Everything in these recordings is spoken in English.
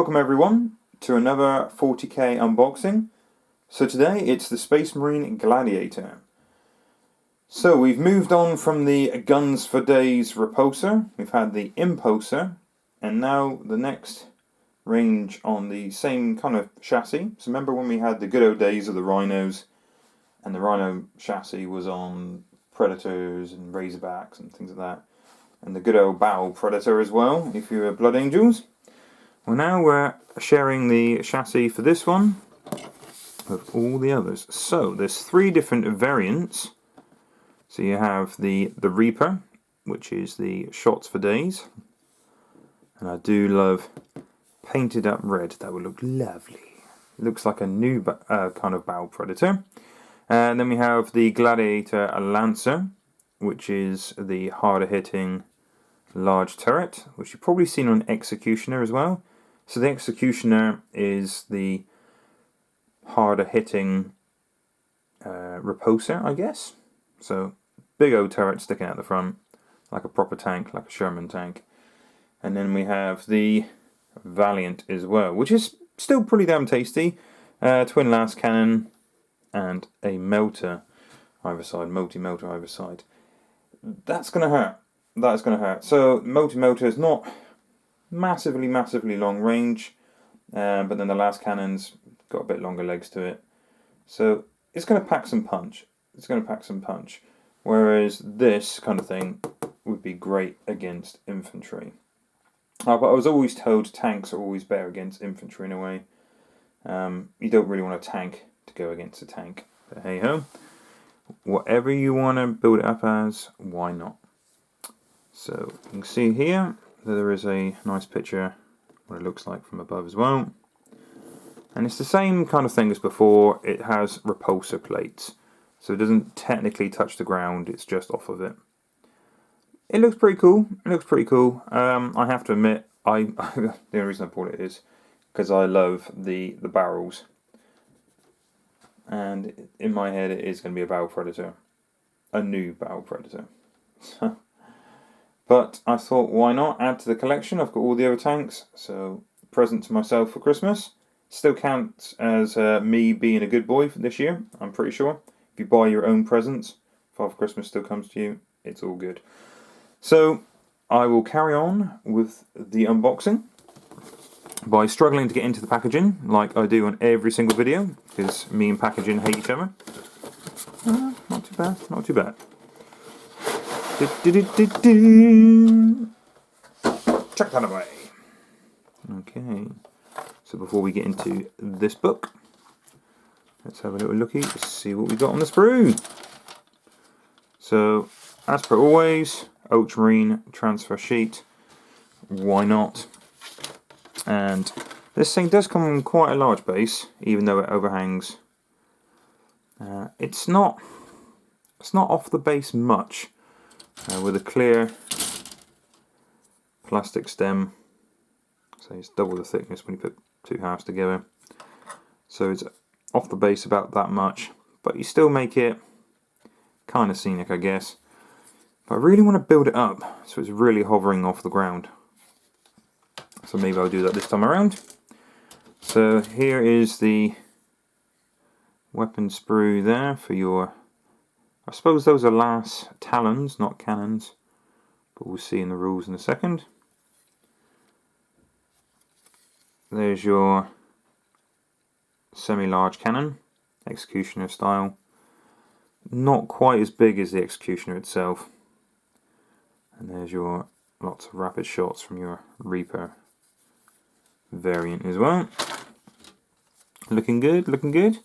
welcome everyone to another 40K unboxing. So today it's the Space Marine Gladiator. So we've moved on from the Guns for Days Repulsor, we've had the Impulsor, and now the next range on the same kind of chassis. So remember when we had the good old days of the Rhinos, and the Rhino chassis was on Predators and Razorbacks and things like that. And the good old Battle Predator as well, if you were Blood Angels. Well, now we're sharing the chassis for this one with all the others. So there's 3 different variants. So you have the Reaper, which is the Shots for Days. And I do love painted up red. That would look lovely. It looks like a new kind of Battle Predator. And then we have the Gladiator Lancer, which is the harder hitting large turret, which you've probably seen on Executioner as well. So the Executioner is the harder hitting repulsor, I guess. So big old turret sticking out the front, like a proper tank, like a Sherman tank. And then we have the Valiant as well, which is still pretty damn tasty. Twin las cannon and a melter either side, multi-melter either side. That's going to hurt. That is going to hurt. So multi-melter is not massively long range, but then the last cannon's got a bit longer legs to it. So it's going to pack some punch. It's going to pack some punch. Whereas this kind of thing would be great against infantry. But I was always told tanks are always better against infantry in a way. You don't really want a tank to go against a tank. But hey ho. Whatever you want to build it up as, why not? So you can see here that there is a nice picture what it looks like from above as well. And it's the same kind of thing as before. It has repulsor plates. So it doesn't technically touch the ground, it's just off of it. It looks pretty cool. It looks pretty cool. I have to admit, the only reason I bought it is because I love the barrels. And in my head it is going to be a Battle Predator. A new Battle Predator. But I thought, why not add to the collection? I've got all the other tanks, so present to myself for Christmas. Still counts as me being a good boy for this year, I'm pretty sure. If you buy your own presents, Father Christmas still comes to you, it's all good. So I will carry on with the unboxing by struggling to get into the packaging, like I do on every single video, because me and packaging hate each other. Not too bad, not too bad. Chuck that away. Okay, so before we get into this book, let's have a little looky to see what we got on the sprue. So, as per always, Ultramarine transfer sheet. Why not? And this thing does come on quite a large base, even though it overhangs. It's not off the base much. With a clear plastic stem, so it's double the thickness when you put 2 halves together. So it's off the base about that much, but you still make it kind of scenic, I guess. But I really want to build it up so it's really hovering off the ground. So maybe I'll do that this time around. So here is the weapon sprue there for your, I suppose those are las talons, not cannons, but we'll see in the rules in a second. There's your semi-large cannon, Executioner style. Not quite as big as the Executioner itself. And there's your lots of rapid shots from your Reaper variant as well. Looking good, looking good.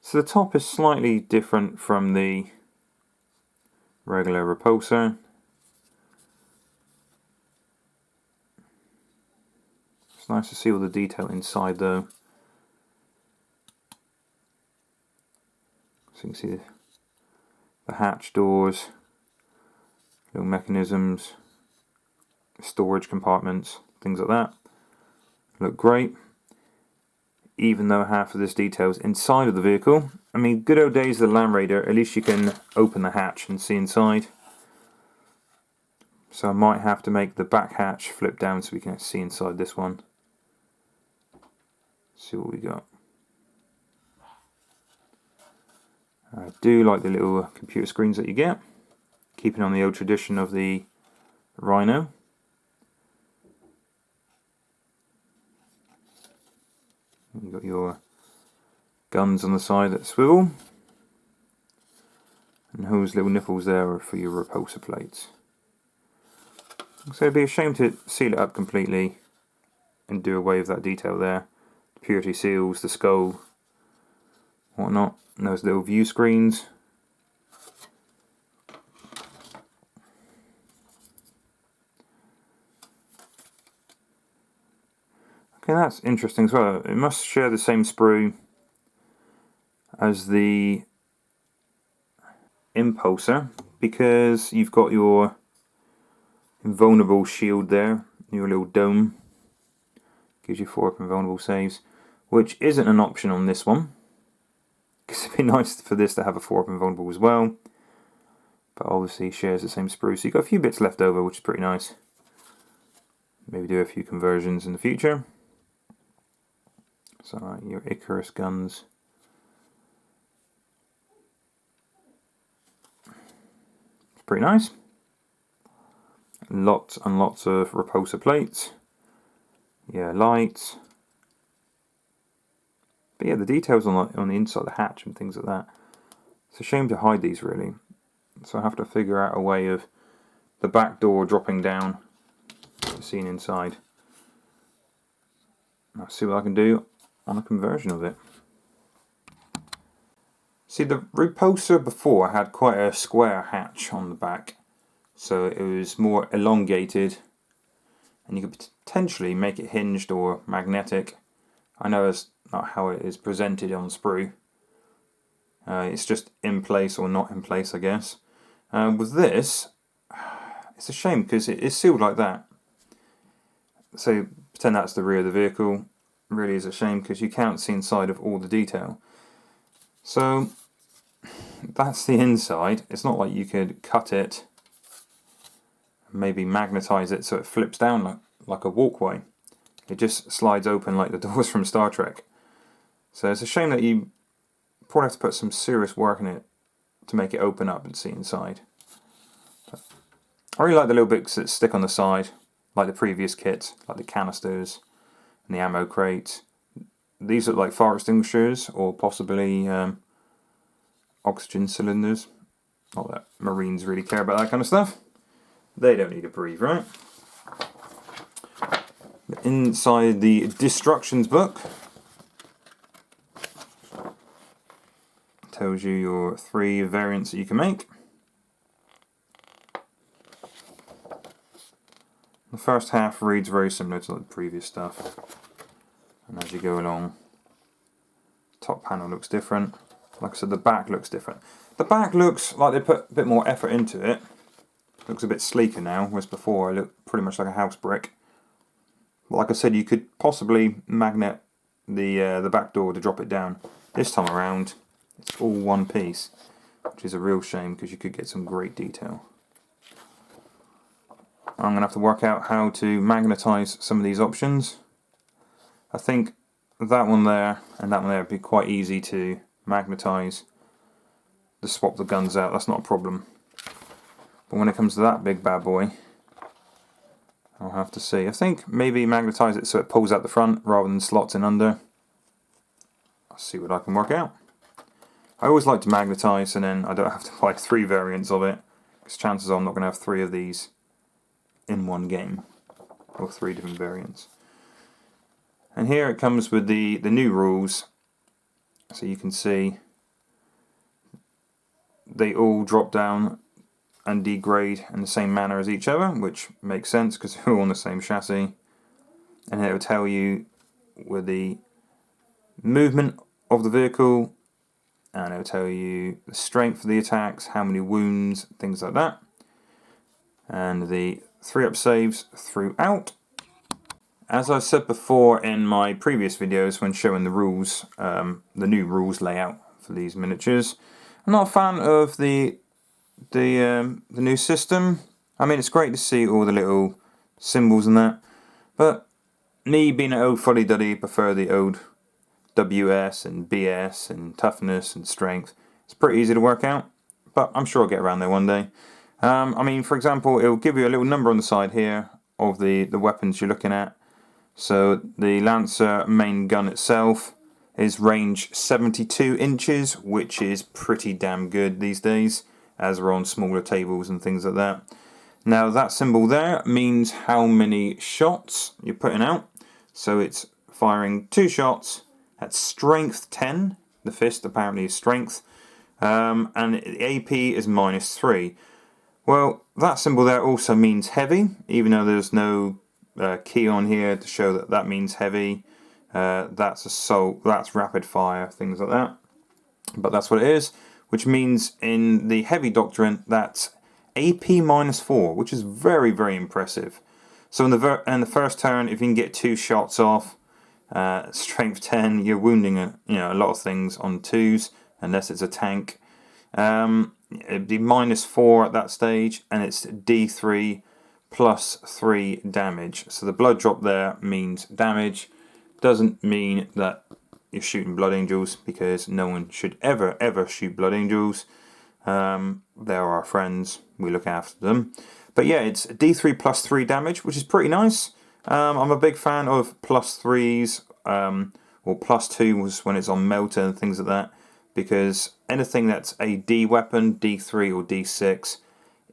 So the top is slightly different from the regular repulsor. It's nice to see all the detail inside though. So you can see the hatch doors, little mechanisms, storage compartments, things like that. Look great. Even though half of this detail is inside of the vehicle. I mean, good old days of the Land Raider, at least you can open the hatch and see inside. So I might have to make the back hatch flip down so we can see inside this one. see what we got. I do like the little computer screens that you get, keeping on the old tradition of the Rhino. You've got your guns on the side that swivel, and those little nipples there are for your repulsor plates. So it'd be a shame to seal it up completely and do away with that detail there. The purity seals, the skull, whatnot, and those little view screens. Okay, that's interesting as well. It must share the same sprue as the impulsor, because you've got your invulnerable shield there, your little dome, gives you 4 up invulnerable saves, which isn't an option on this one, because it'd be nice for this to have a 4 up invulnerable as well, but obviously shares the same sprue, so you've got a few bits left over, which is pretty nice. Maybe do a few conversions in the future. So your Icarus guns. It's pretty nice. Lots and lots of repulsor plates. Yeah, lights. But yeah, the details on the inside of the hatch and things like that. It's a shame to hide these really. So I have to figure out a way of the back door dropping down, the scene inside. I'll see what I can do on a conversion of it. See, the repulsor before had quite a square hatch on the back, so it was more elongated, and you could potentially make it hinged or magnetic. I know it's not how it is presented on sprue. It's just in place or not in place, I guess. With this, it's a shame because it is sealed like that. So pretend that's the rear of the vehicle. Really is a shame because you can't see inside of all the detail. So that's the inside. It's not like you could cut it, maybe magnetize it so it flips down like a walkway. It just slides open like the doors from Star Trek. So it's a shame that you probably have to put some serious work in it to make it open up and see inside. But I really like the little bits that stick on the side, like the previous kits, like the canisters and the ammo crates. These look like fire extinguishers or possibly oxygen cylinders. Not that Marines really care about that kind of stuff. They don't need to breathe, right? Inside the Destructions book tells you your 3 variants that you can make. The first half reads very similar to the previous stuff, and as you go along, the top panel looks different. Like I said, the back looks different. The back looks like they put a bit more effort into it. Looks a bit sleeker now, whereas before it looked pretty much like a house brick. But like I said, you could possibly magnet the back door to drop it down. This time around, it's all one piece, which is a real shame because you could get some great detail. I'm going to have to work out how to magnetize some of these options. I think that one there and that one there would be quite easy to magnetize to swap the guns out. That's not a problem. But when it comes to that big bad boy, I'll have to see. I think maybe magnetize it so it pulls out the front rather than slots in under. I'll see what I can work out. I always like to magnetize and then I don't have to buy 3 variants of it, because chances are I'm not going to have 3 of these in one game, or 3 different variants. And here it comes with the new rules, so you can see they all drop down and degrade in the same manner as each other, which makes sense because they're all on the same chassis. And it will tell you with the movement of the vehicle, and it will tell you the strength of the attacks, how many wounds, things like that, and the 3-up saves throughout. As I said before in my previous videos when showing the rules, the new rules layout for these miniatures, I'm not a fan of the new system. I mean, it's great to see all the little symbols and that, but me being an old fuddy-duddy, prefer the old WS and BS and toughness and strength. It's pretty easy to work out, but I'm sure I'll get around there one day. I mean, for example, it'll give you a little number on the side here of the weapons you're looking at. So the Lancer main gun itself is range 72 inches, which is pretty damn good these days, as we're on smaller tables and things like that. Now that symbol there means how many shots you're putting out. So it's firing 2 shots at strength 10. The fist apparently is strength. And the AP is -3. Well, that symbol there also means heavy, even though there's no key on here to show that that means heavy. That's assault, that's rapid fire, things like that. But that's what it is, which means in the heavy doctrine that's AP -4, which is very, very impressive. So in the first turn, if you can get 2 shots off, strength 10, you're wounding a lot of things on 2s, unless it's a tank. It'd be -4 at that stage, and it's D3 plus 3 damage. So the blood drop there means damage. Doesn't mean that you're shooting blood angels, because no one should ever shoot blood angels. They're our friends, we look after them. But yeah, it's D3 plus 3 damage, which is pretty nice. I'm a big fan of +3s, or +2s when it's on melter and things like that, because anything that's a D weapon, D3 or D6,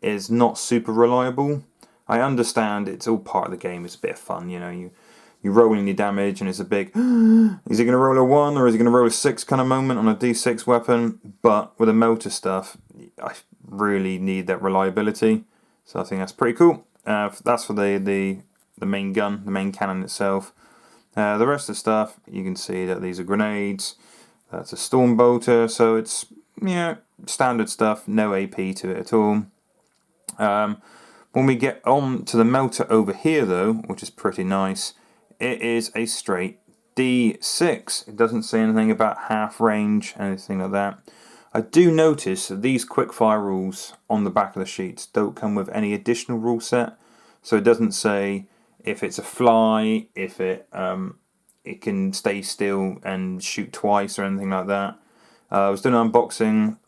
is not super reliable. I understand it's all part of the game, it's a bit of fun, you rolling your damage and it's a big, is he going to roll a 1 or is he going to roll a 6 kind of moment on a D6 weapon? But with the melter stuff, I really need that reliability, so I think that's pretty cool. That's for the main gun, the main cannon itself. The rest of the stuff, you can see that these are grenades. That's a storm bolter, so it's standard stuff, no AP to it at all. When we get on to the melter over here though, which is pretty nice, it is a straight D6. It doesn't say anything about half range, anything like that. I do notice that these quickfire rules on the back of the sheets don't come with any additional rule set, so it doesn't say if it's a fly, if it can stay still and shoot twice or anything like that. I was doing an unboxing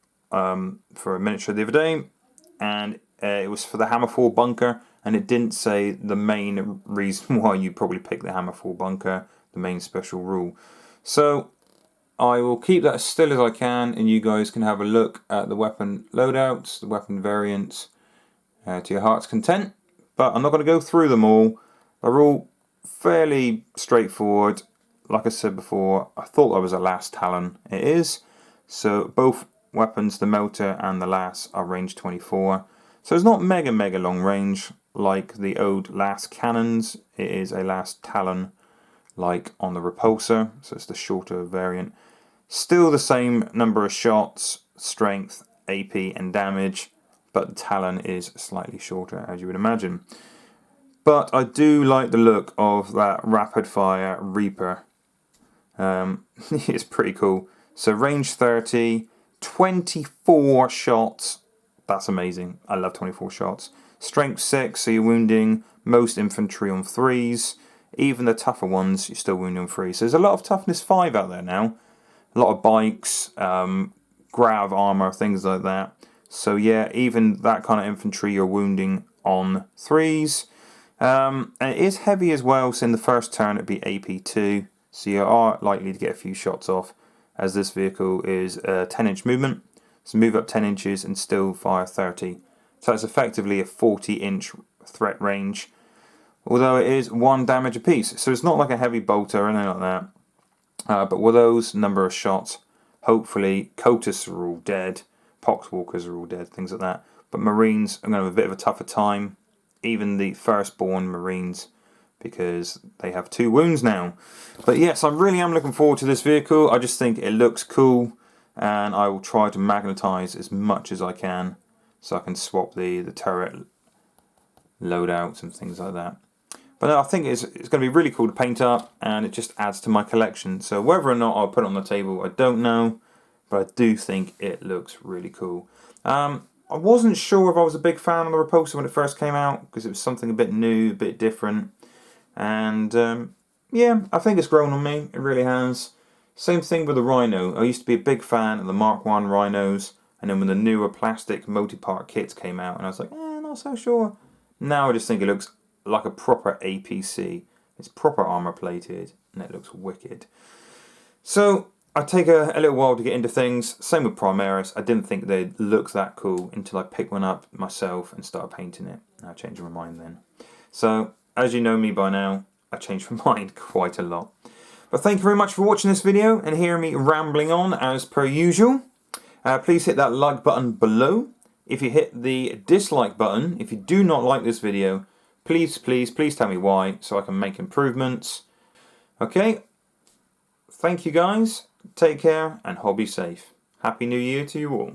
for a miniature the other day, and it was for the Hammer 4 bunker, and it didn't say the main reason why you probably pick the Hammer 4 bunker, the main special rule. So I will keep that as still as I can, and you guys can have a look at the weapon loadouts, the weapon variants, to your heart's content. But I'm not going to go through them all. They're all fairly straightforward. Like I said before, I thought that was a Lass Talon. It is. So both weapons, the melter and the Lass, are range 24. So it's not mega long range like the old Lass cannons. It is a Lass Talon like on the repulsor, so it's the shorter variant. Still the same number of shots, strength, AP and damage, but the Talon is slightly shorter, as you would imagine. But I do like the look of that rapid fire Reaper. It's pretty cool. So range 30, 24 shots. That's amazing. I love 24 shots. Strength 6, so you're wounding most infantry on 3s. Even the tougher ones, you're still wounding on 3s. So there's a lot of toughness 5 out there now. A lot of bikes, grav armor, things like that. So yeah, even that kind of infantry you're wounding on 3s. And it is heavy as well, so in the first turn it'd be AP2. So you are likely to get a few shots off, as this vehicle is a 10-inch movement. So move up 10 inches and still fire 30. So it's effectively a 40-inch threat range, although it is 1 damage apiece. So it's not like a heavy bolter or anything like that. But with those number of shots, hopefully Cotus are all dead, Poxwalkers are all dead, things like that. But Marines are going to have a bit of a tougher time, even the firstborn Marines, because they have 2 wounds now. But yes, I really am looking forward to this vehicle. I just think it looks cool, and I will try to magnetize as much as I can so I can swap the turret loadouts and things like that. But no, I think it's going to be really cool to paint up, and it just adds to my collection. So whether or not I'll put it on the table, I don't know, but I do think it looks really cool. I wasn't sure if I was a big fan of the repulsor when it first came out, because it was something a bit new, a bit different. And yeah, I think it's grown on me. It really has. Same thing with the Rhino. I used to be a big fan of the Mark 1 Rhinos, and then when the newer plastic multi-part kits came out, and I was like, not so sure. Now I just think it looks like a proper APC. It's proper armor plated, and it looks wicked. So I take a little while to get into things. Same with Primaris. I didn't think they'd look that cool until I picked one up myself and started painting it. And I changed my mind then. So as you know me by now, I changed my mind quite a lot. But thank you very much for watching this video and hearing me rambling on as per usual. Please hit that like button below. If you hit the dislike button, if you do not like this video, please tell me why so I can make improvements. Okay, thank you guys, take care and hobby safe. Happy New Year to you all.